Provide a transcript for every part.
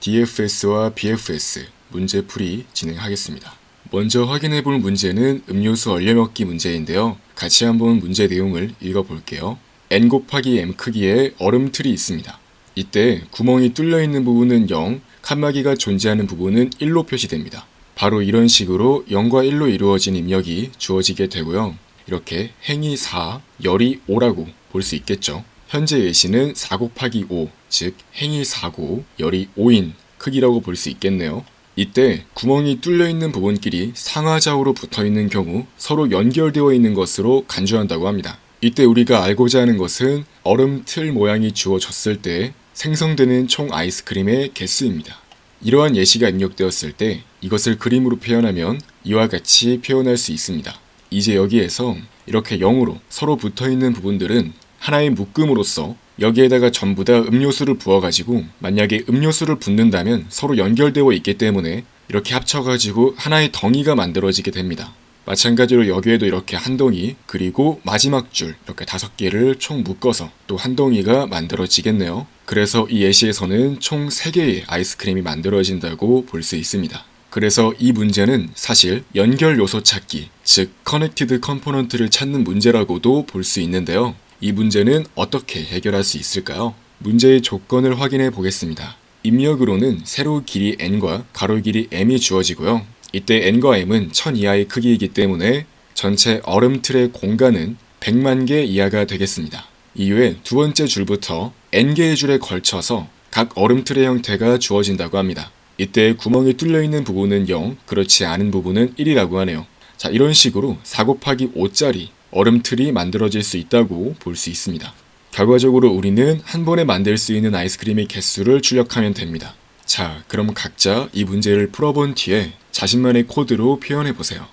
DFS와 BFS 문제풀이 진행하겠습니다. 먼저 확인해볼 문제는 음료수 얼려먹기 문제인데요. 같이 한번 문제 내용을 읽어볼게요. n 곱하기 m 크기의 얼음틀이 있습니다. 이때 구멍이 뚫려있는 부분은 0, 칸막이가 존재하는 부분은 1로 표시됩니다. 바로 이런 식으로 0과 1로 이루어진 입력이 주어지게 되고요. 이렇게 행이 4, 열이 5라고 볼 수 있겠죠. 현재 예시는 4 곱하기 5, 즉 행이 4고 열이 5인 크기라고 볼 수 있겠네요. 이때 구멍이 뚫려있는 부분끼리 상하좌우로 붙어있는 경우 서로 연결되어 있는 것으로 간주한다고 합니다. 이때 우리가 알고자 하는 것은 얼음틀 모양이 주어졌을 때 생성되는 총 아이스크림의 개수입니다. 이러한 예시가 입력되었을 때 이것을 그림으로 표현하면 이와 같이 표현할 수 있습니다. 이제 여기에서 이렇게 0으로 서로 붙어있는 부분들은 하나의 묶음으로써 여기에다가 전부 다 음료수를 부어가지고 만약에 음료수를 붓는다면 서로 연결되어 있기 때문에 이렇게 합쳐가지고 하나의 덩이가 만들어지게 됩니다. 마찬가지로 여기에도 이렇게 한 덩이 그리고 마지막 줄 이렇게 5개를 총 묶어서 또 한 덩이가 만들어지겠네요. 그래서 이 예시에서는 총 3개의 아이스크림이 만들어진다고 볼 수 있습니다. 그래서 이 문제는 사실 연결 요소 찾기, 즉 커넥티드 컴포넌트를 찾는 문제라고도 볼 수 있는데요. 이 문제는 어떻게 해결할 수 있을까요? 문제의 조건을 확인해 보겠습니다. 입력으로는 세로 길이 n과 가로 길이 m이 주어지고요. 이때 n과 m은 1000 이하의 크기이기 때문에 전체 얼음틀의 공간은 100만 개 이하가 되겠습니다. 이후에 두 번째 줄부터 n개의 줄에 걸쳐서 각 얼음틀의 형태가 주어진다고 합니다. 이때 구멍이 뚫려 있는 부분은 0, 그렇지 않은 부분은 1이라고 하네요. 자, 이런 식으로 4 곱하기 5짜리 얼음틀이 만들어질 수 있다고 볼 수 있습니다. 결과적으로 우리는 한 번에 만들 수 있는 아이스크림의 개수를 출력하면 됩니다. 자, 그럼 각자 이 문제를 풀어본 뒤에 자신만의 코드로 표현해보세요.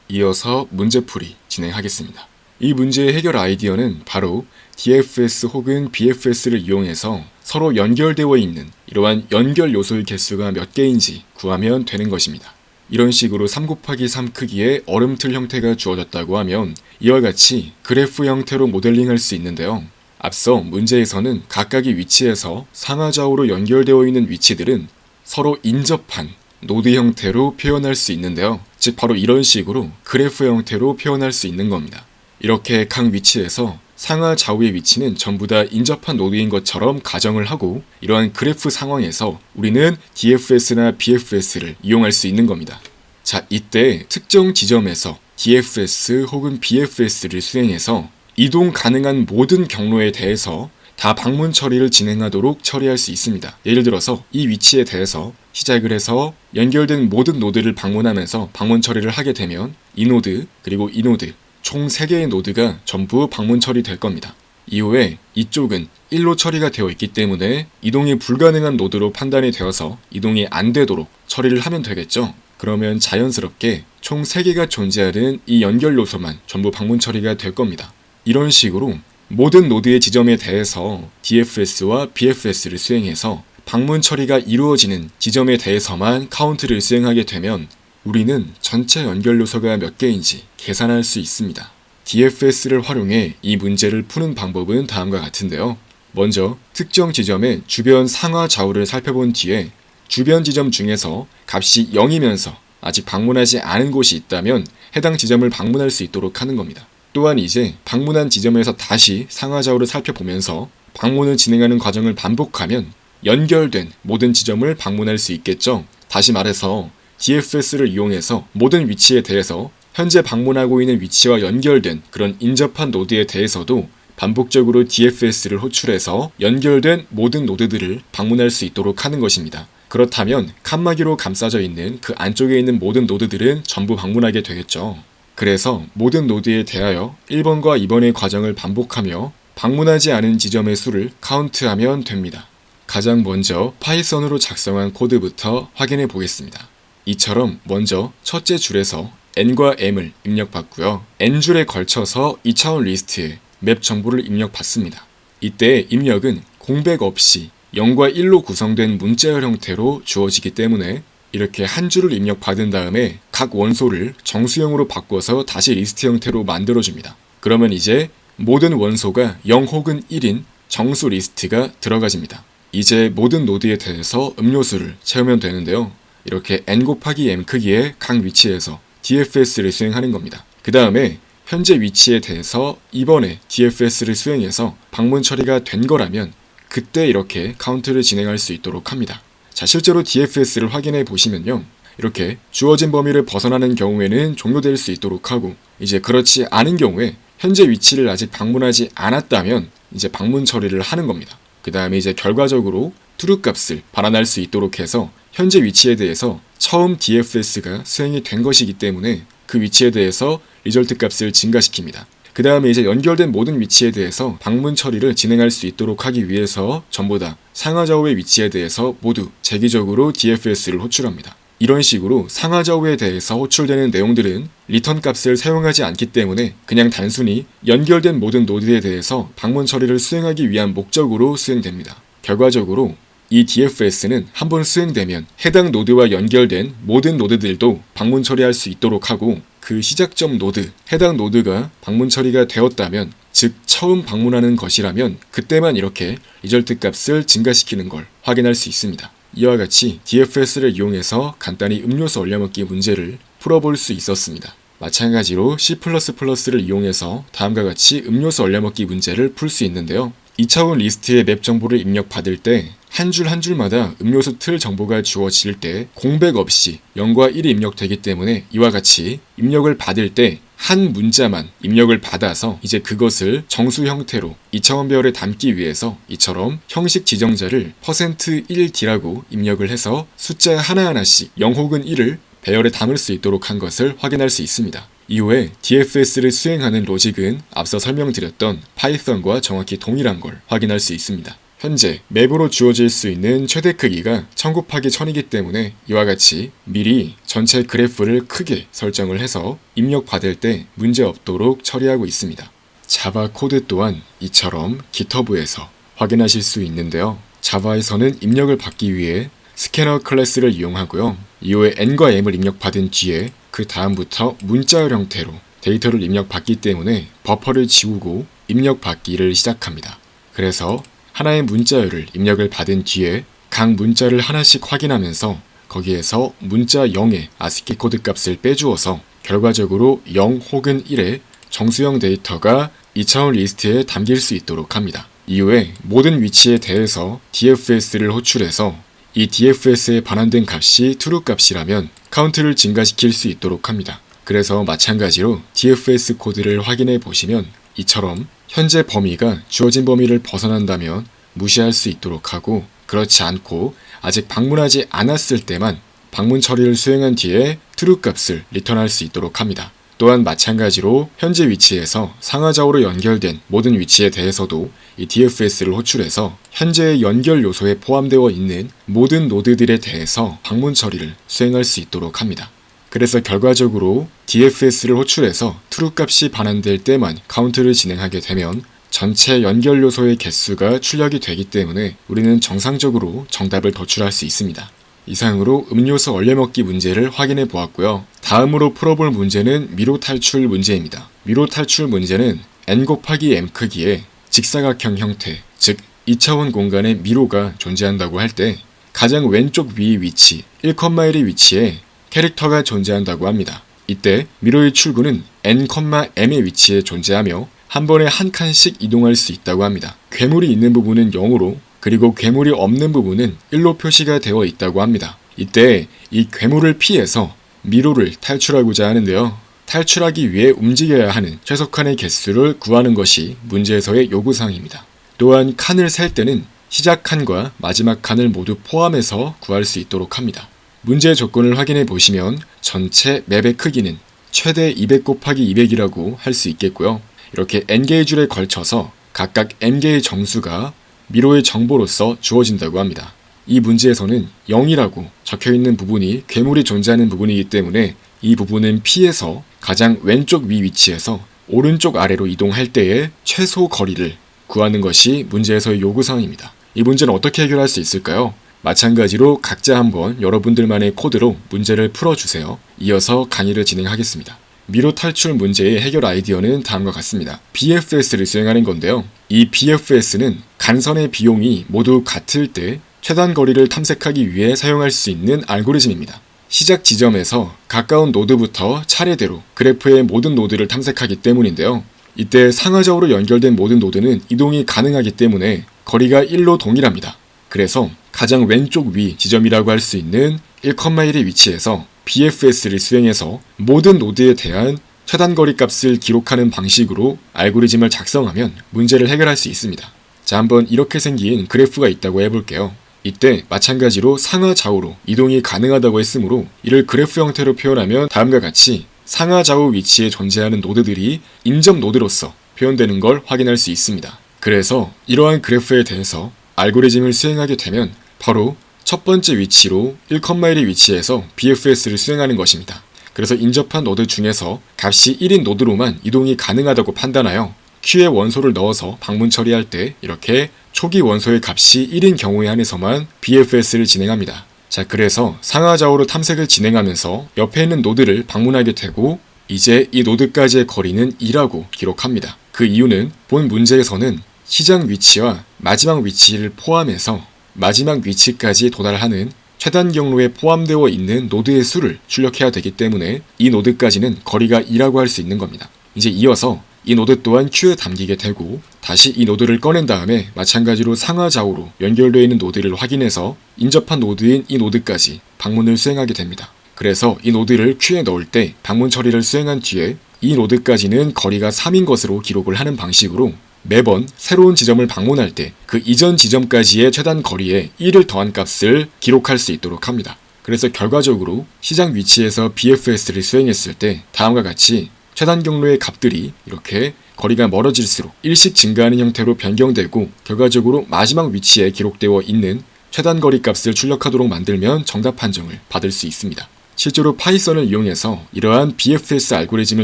이어서 문제풀이 진행하겠습니다. 이 문제의 해결 아이디어는 바로 DFS 혹은 BFS를 이용해서 서로 연결되어 있는 이러한 연결 요소의 개수가 몇 개인지 구하면 되는 것입니다. 이런 식으로 3 곱하기 3 크기의 얼음틀 형태가 주어졌다고 하면 이와 같이 그래프 형태로 모델링할 수 있는데요. 앞서 문제에서는 각각의 위치에서 상하좌우로 연결되어 있는 위치들은 서로 인접한 노드 형태로 표현할 수 있는데요. 즉 바로 이런 식으로 그래프 형태로 표현할 수 있는 겁니다. 이렇게 각 위치에서 상하 좌우의 위치는 전부 다 인접한 노드인 것처럼 가정을 하고 이러한 그래프 상황에서 우리는 DFS나 BFS를 이용할 수 있는 겁니다. 자, 이때 특정 지점에서 DFS 혹은 BFS를 수행해서 이동 가능한 모든 경로에 대해서 다 방문 처리를 진행하도록 처리할 수 있습니다. 예를 들어서 이 위치에 대해서 시작을 해서 연결된 모든 노드를 방문하면서 방문 처리를 하게 되면 이 노드 그리고 이 노드 총 3개의 노드가 전부 방문 처리될 겁니다. 이후에 이쪽은 1로 처리가 되어 있기 때문에 이동이 불가능한 노드로 판단이 되어서 이동이 안 되도록 처리를 하면 되겠죠. 그러면 자연스럽게 총 3개가 존재하는 이 연결 요소만 전부 방문 처리가 될 겁니다. 이런 식으로 모든 노드의 지점에 대해서 DFS와 BFS를 수행해서 방문 처리가 이루어지는 지점에 대해서만 카운트를 수행하게 되면 우리는 전체 연결 요소가 몇 개인지 계산할 수 있습니다. DFS를 활용해 이 문제를 푸는 방법은 다음과 같은데요. 먼저 특정 지점의 주변 상하 좌우를 살펴본 뒤에 주변 지점 중에서 값이 0이면서 아직 방문하지 않은 곳이 있다면 해당 지점을 방문할 수 있도록 하는 겁니다. 또한 이제 방문한 지점에서 다시 상하 좌우를 살펴보면서 방문을 진행하는 과정을 반복하면 연결된 모든 지점을 방문할 수 있겠죠. 다시 말해서 DFS를 이용해서 모든 위치에 대해서 현재 방문하고 있는 위치와 연결된 그런 인접한 노드에 대해서도 반복적으로 DFS를 호출해서 연결된 모든 노드들을 방문할 수 있도록 하는 것입니다. 그렇다면 칸막이로 감싸져 있는 그 안쪽에 있는 모든 노드들은 전부 방문하게 되겠죠. 그래서 모든 노드에 대하여 1번과 2번의 과정을 반복하며 방문하지 않은 지점의 수를 카운트하면 됩니다. 가장 먼저 파이썬으로 작성한 코드부터 확인해 보겠습니다. 이처럼 먼저 첫째 줄에서 n과 m을 입력받고요. n줄에 걸쳐서 2차원 리스트에 맵 정보를 입력받습니다. 이때 입력은 공백 없이 0과 1로 구성된 문자열 형태로 주어지기 때문에 이렇게 한 줄을 입력받은 다음에 각 원소를 정수형으로 바꿔서 다시 리스트 형태로 만들어줍니다. 그러면 이제 모든 원소가 0 혹은 1인 정수 리스트가 들어가집니다. 이제 모든 노드에 대해서 음료수를 채우면 되는데요. 이렇게 n 곱하기 m 크기의 각 위치에서 DFS를 수행하는 겁니다. 그 다음에 현재 위치에 대해서 이번에 DFS를 수행해서 방문 처리가 된 거라면 그때 이렇게 카운트를 진행할 수 있도록 합니다. 자, 실제로 DFS를 확인해 보시면요. 이렇게 주어진 범위를 벗어나는 경우에는 종료될 수 있도록 하고, 이제 그렇지 않은 경우에 현재 위치를 아직 방문하지 않았다면 이제 방문 처리를 하는 겁니다. 그 다음에 이제 결과적으로 true 값을 반환할 수 있도록 해서 현재 위치에 대해서 처음 DFS가 수행이 된 것이기 때문에 그 위치에 대해서 리절트 값을 증가시킵니다. 그 다음에 이제 연결된 모든 위치에 대해서 방문 처리를 진행할 수 있도록 하기 위해서 전부 다 상하좌우의 위치에 대해서 모두 재기적으로 DFS를 호출합니다. 이런 식으로 상하좌우에 대해서 호출되는 내용들은 리턴 값을 사용하지 않기 때문에 그냥 단순히 연결된 모든 노드에 대해서 방문 처리를 수행하기 위한 목적으로 수행됩니다. 결과적으로 이 DFS는 한번 수행되면 해당 노드와 연결된 모든 노드들도 방문 처리할 수 있도록 하고, 그 시작점 노드, 해당 노드가 방문 처리가 되었다면, 즉 처음 방문하는 것이라면 그때만 이렇게 리절트 값을 증가시키는 걸 확인할 수 있습니다. 이와 같이 DFS를 이용해서 간단히 음료수 얼려먹기 문제를 풀어볼 수 있었습니다. 마찬가지로 C++를 이용해서 다음과 같이 음료수 얼려먹기 문제를 풀 수 있는데요. 2차원 리스트의 맵 정보를 입력받을 때 한 줄 한 줄마다 음료수 틀 정보가 주어질 때 공백 없이 0과 1이 입력되기 때문에 이와 같이 입력을 받을 때 한 문자만 입력을 받아서 이제 그것을 정수 형태로 2차원 배열에 담기 위해서 이처럼 형식 지정자를 %1d라고 입력을 해서 숫자 하나하나씩 0 혹은 1을 배열에 담을 수 있도록 한 것을 확인할 수 있습니다. 이후에 DFS를 수행하는 로직은 앞서 설명드렸던 파이썬과 정확히 동일한 걸 확인할 수 있습니다. 현재 맵으로 주어질 수 있는 최대 크기가 1000 곱하기 1000이기 때문에 이와 같이 미리 전체 그래프를 크게 설정을 해서 입력받을 때 문제없도록 처리하고 있습니다. 자바 코드 또한 이처럼 GitHub에서 확인하실 수 있는데요. 자바에서는 입력을 받기 위해 스캐너 클래스를 이용하고요. 이후에 n과 m을 입력받은 뒤에 그 다음부터 문자열 형태로 데이터를 입력받기 때문에 버퍼를 지우고 입력받기를 시작합니다. 그래서 하나의 문자열을 입력을 받은 뒤에 각 문자를 하나씩 확인하면서 거기에서 문자 0의 아스키 코드 값을 빼주어서 결과적으로 0 혹은 1의 정수형 데이터가 2차원 리스트에 담길 수 있도록 합니다. 이후에 모든 위치에 대해서 DFS를 호출해서 이 DFS에 반환된 값이 true 값이라면 카운트를 증가시킬 수 있도록 합니다. 그래서 마찬가지로 DFS 코드를 확인해 보시면 이처럼 현재 범위가 주어진 범위를 벗어난다면 무시할 수 있도록 하고, 그렇지 않고 아직 방문하지 않았을 때만 방문 처리를 수행한 뒤에 true 값을 리턴할 수 있도록 합니다. 또한 마찬가지로 현재 위치에서 상하좌우로 연결된 모든 위치에 대해서도 이 DFS를 호출해서 현재의 연결 요소에 포함되어 있는 모든 노드들에 대해서 방문 처리를 수행할 수 있도록 합니다. 그래서 결과적으로 DFS를 호출해서 true 값이 반환될 때만 카운트를 진행하게 되면 전체 연결 요소의 개수가 출력이 되기 때문에 우리는 정상적으로 정답을 도출할 수 있습니다. 이상으로 음료수 얼려먹기 문제를 확인해 보았고요. 다음으로 풀어볼 문제는 미로 탈출 문제입니다. 미로 탈출 문제는 n 곱하기 m 크기의 직사각형 형태, 즉 2차원 공간에 미로가 존재한다고 할 때 가장 왼쪽 위 위치 1,1의 위치에 캐릭터가 존재한다고 합니다. 이때 미로의 출구는 n,m의 위치에 존재하며 한 번에 한 칸씩 이동할 수 있다고 합니다. 괴물이 있는 부분은 0으로, 그리고 괴물이 없는 부분은 1로 표시가 되어 있다고 합니다. 이때 이 괴물을 피해서 미로를 탈출하고자 하는데요. 탈출하기 위해 움직여야 하는 최소칸의 개수를 구하는 것이 문제에서의 요구사항입니다. 또한 칸을 셀 때는 시작 칸과 마지막 칸을 모두 포함해서 구할 수 있도록 합니다. 문제 조건을 확인해 보시면 전체 맵의 크기는 최대 200 곱하기 200이라고 할 수 있겠고요. 이렇게 n개의 줄에 걸쳐서 각각 m개의 정수가 미로의 정보로서 주어진다고 합니다. 이 문제에서는 0이라고 적혀있는 부분이 괴물이 존재하는 부분이기 때문에 이 부분은 피해서 가장 왼쪽 위 위치에서 오른쪽 아래로 이동할 때의 최소 거리를 구하는 것이 문제에서의 요구사항입니다. 이 문제는 어떻게 해결할 수 있을까요? 마찬가지로 각자 한번 여러분들만의 코드로 문제를 풀어주세요. 이어서 강의를 진행하겠습니다. 미로 탈출 문제의 해결 아이디어는 다음과 같습니다. BFS를 수행하는 건데요. 이 BFS는 간선의 비용이 모두 같을 때 최단 거리를 탐색하기 위해 사용할 수 있는 알고리즘입니다. 시작 지점에서 가까운 노드부터 차례대로 그래프의 모든 노드를 탐색하기 때문인데요. 이때 상하좌우로 연결된 모든 노드는 이동이 가능하기 때문에 거리가 1로 동일합니다. 그래서 가장 왼쪽 위 지점이라고 할 수 있는 1,1의 위치에서 BFS를 수행해서 모든 노드에 대한 최단 거리 값을 기록하는 방식으로 알고리즘을 작성하면 문제를 해결할 수 있습니다. 자, 한번 이렇게 생긴 그래프가 있다고 해볼게요. 이때 마찬가지로 상하 좌우로 이동이 가능하다고 했으므로 이를 그래프 형태로 표현하면 다음과 같이 상하 좌우 위치에 존재하는 노드들이 인접 노드로서 표현되는 걸 확인할 수 있습니다. 그래서 이러한 그래프에 대해서 알고리즘을 수행하게 되면 바로 첫 번째 위치로 1,1의 위치에서 BFS를 수행하는 것입니다. 그래서 인접한 노드 중에서 값이 1인 노드로만 이동이 가능하다고 판단하여 Q에 원소를 넣어서 방문 처리할 때 이렇게 초기 원소의 값이 1인 경우에 한해서만 BFS를 진행합니다. 자, 그래서 상하좌우로 탐색을 진행하면서 옆에 있는 노드를 방문하게 되고 이제 이 노드까지의 거리는 2라고 기록합니다. 그 이유는 본 문제에서는 시작 위치와 마지막 위치를 포함해서 마지막 위치까지 도달하는 최단 경로에 포함되어 있는 노드의 수를 출력해야 되기 때문에 이 노드까지는 거리가 2라고 할 수 있는 겁니다. 이제 이어서 이 노드 또한 Q에 담기게 되고 다시 이 노드를 꺼낸 다음에 마찬가지로 상하좌우로 연결되어 있는 노드를 확인해서 인접한 노드인 이 노드까지 방문을 수행하게 됩니다. 그래서 이 노드를 Q에 넣을 때 방문 처리를 수행한 뒤에 이 노드까지는 거리가 3인 것으로 기록을 하는 방식으로 매번 새로운 지점을 방문할 때 그 이전 지점까지의 최단 거리에 1을 더한 값을 기록할 수 있도록 합니다. 그래서 결과적으로 시작 위치에서 BFS를 수행했을 때 다음과 같이 최단 경로의 값들이 이렇게 거리가 멀어질수록 1씩 증가하는 형태로 변경되고 결과적으로 마지막 위치에 기록되어 있는 최단 거리 값을 출력하도록 만들면 정답 판정을 받을 수 있습니다. 실제로 파이썬을 이용해서 이러한 BFS 알고리즘을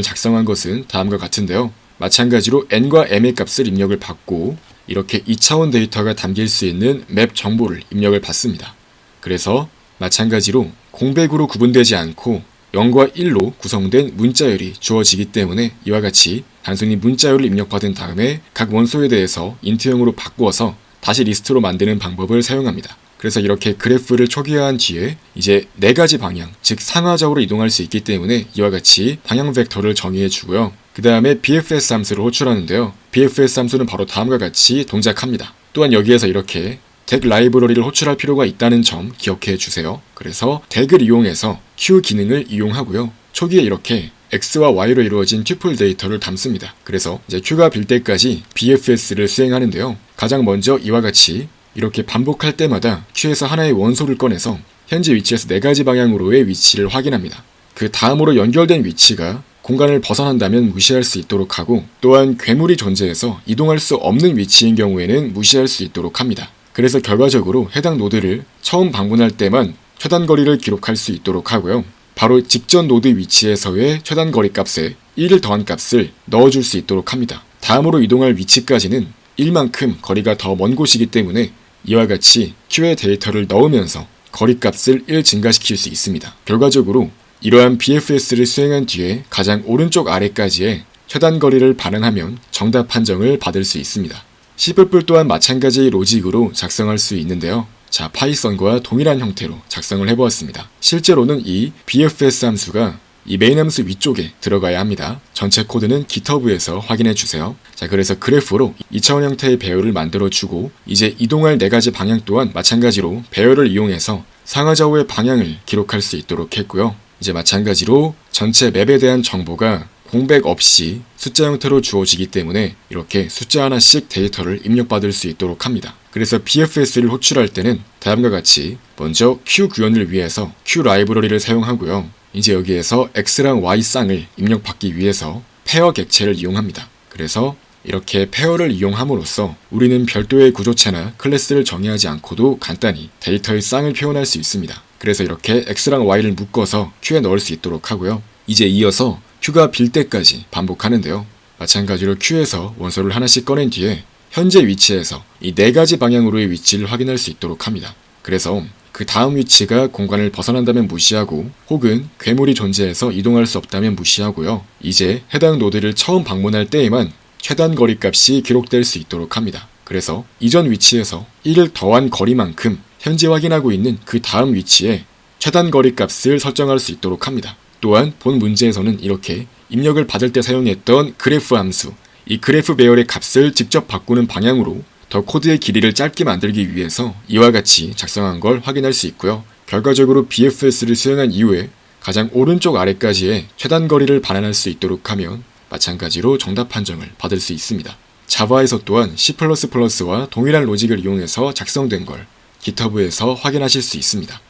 작성한 것은 다음과 같은데요. 마찬가지로 n과 m의 값을 입력을 받고 이렇게 2차원 데이터가 담길 수 있는 맵 정보를 입력을 받습니다. 그래서 마찬가지로 공백으로 구분되지 않고 0과 1로 구성된 문자열이 주어지기 때문에 이와 같이 단순히 문자열을 입력받은 다음에 각 원소에 대해서 인트형으로 바꾸어서 다시 리스트로 만드는 방법을 사용합니다. 그래서 이렇게 그래프를 초기화한 뒤에 이제 4가지 방향, 즉 상하좌우로 이동할 수 있기 때문에 이와 같이 방향 벡터를 정의해 주고요. 그 다음에 BFS 함수를 호출하는데요. BFS 함수는 바로 다음과 같이 동작합니다. 또한 여기에서 이렇게 덱 라이브러리를 호출할 필요가 있다는 점 기억해 주세요. 그래서 덱을 이용해서 Q 기능을 이용하고요. 초기에 이렇게 X와 Y로 이루어진 튜플 데이터를 담습니다. 그래서 이제 Q가 빌 때까지 BFS를 수행하는데요. 가장 먼저 이와 같이 이렇게 반복할 때마다 Q에서 하나의 원소를 꺼내서 현재 위치에서 4가지 방향으로의 위치를 확인합니다. 그 다음으로 연결된 위치가 공간을 벗어난다면 무시할 수 있도록 하고 또한 괴물이 존재해서 이동할 수 없는 위치인 경우에는 무시할 수 있도록 합니다. 그래서 결과적으로 해당 노드를 처음 방문할 때만 최단 거리를 기록할 수 있도록 하고요. 바로 직전 노드 위치에서의 최단 거리 값에 1을 더한 값을 넣어줄 수 있도록 합니다. 다음으로 이동할 위치까지는 1만큼 거리가 더 먼 곳이기 때문에 이와 같이 Q의 데이터를 넣으면서 거리 값을 1 증가시킬 수 있습니다. 결과적으로 이러한 BFS를 수행한 뒤에 가장 오른쪽 아래까지의 최단 거리를 반환하면 정답 판정을 받을 수 있습니다. C++ 또한 마찬가지의 로직으로 작성할 수 있는데요. 자, 파이썬과 동일한 형태로 작성을 해보았습니다. 실제로는 이 BFS 함수가 이 메인 함수 위쪽에 들어가야 합니다. 전체 코드는 GitHub에서 확인해 주세요. 자, 그래서 그래프로 2차원 형태의 배열을 만들어주고 이제 이동할 4가지 방향 또한 마찬가지로 배열을 이용해서 상하좌우의 방향을 기록할 수 있도록 했고요. 이제 마찬가지로 전체 맵에 대한 정보가 공백 없이 숫자 형태로 주어지기 때문에 이렇게 숫자 하나씩 데이터를 입력받을 수 있도록 합니다. 그래서 BFS를 호출할 때는 다음과 같이 먼저 Q 구현을 위해서 Q 라이브러리를 사용하고요. 이제 여기에서 X랑 Y 쌍을 입력받기 위해서 페어 객체를 이용합니다. 그래서 이렇게 페어를 이용함으로써 우리는 별도의 구조체나 클래스를 정의하지 않고도 간단히 데이터의 쌍을 표현할 수 있습니다. 그래서 이렇게 X랑 Y를 묶어서 Q에 넣을 수 있도록 하고요. 이제 이어서 Q가 빌 때까지 반복하는데요. 마찬가지로 Q에서 원소를 하나씩 꺼낸 뒤에 현재 위치에서 이 4가지 방향으로의 위치를 확인할 수 있도록 합니다. 그래서 그 다음 위치가 공간을 벗어난다면 무시하고 혹은 괴물이 존재해서 이동할 수 없다면 무시하고요. 이제 해당 노드를 처음 방문할 때에만 최단 거리 값이 기록될 수 있도록 합니다. 그래서 이전 위치에서 1을 더한 거리만큼 현재 확인하고 있는 그 다음 위치에 최단 거리 값을 설정할 수 있도록 합니다. 또한 본 문제에서는 이렇게 입력을 받을 때 사용했던 그래프 함수, 이 그래프 배열의 값을 직접 바꾸는 방향으로 더 코드의 길이를 짧게 만들기 위해서 이와 같이 작성한 걸 확인할 수 있고요. 결과적으로 BFS를 수행한 이후에 가장 오른쪽 아래까지의 최단 거리를 반환할 수 있도록 하면 마찬가지로 정답 판정을 받을 수 있습니다. 자바에서 또한 C++와 동일한 로직을 이용해서 작성된 걸 GitHub에서 확인하실 수 있습니다.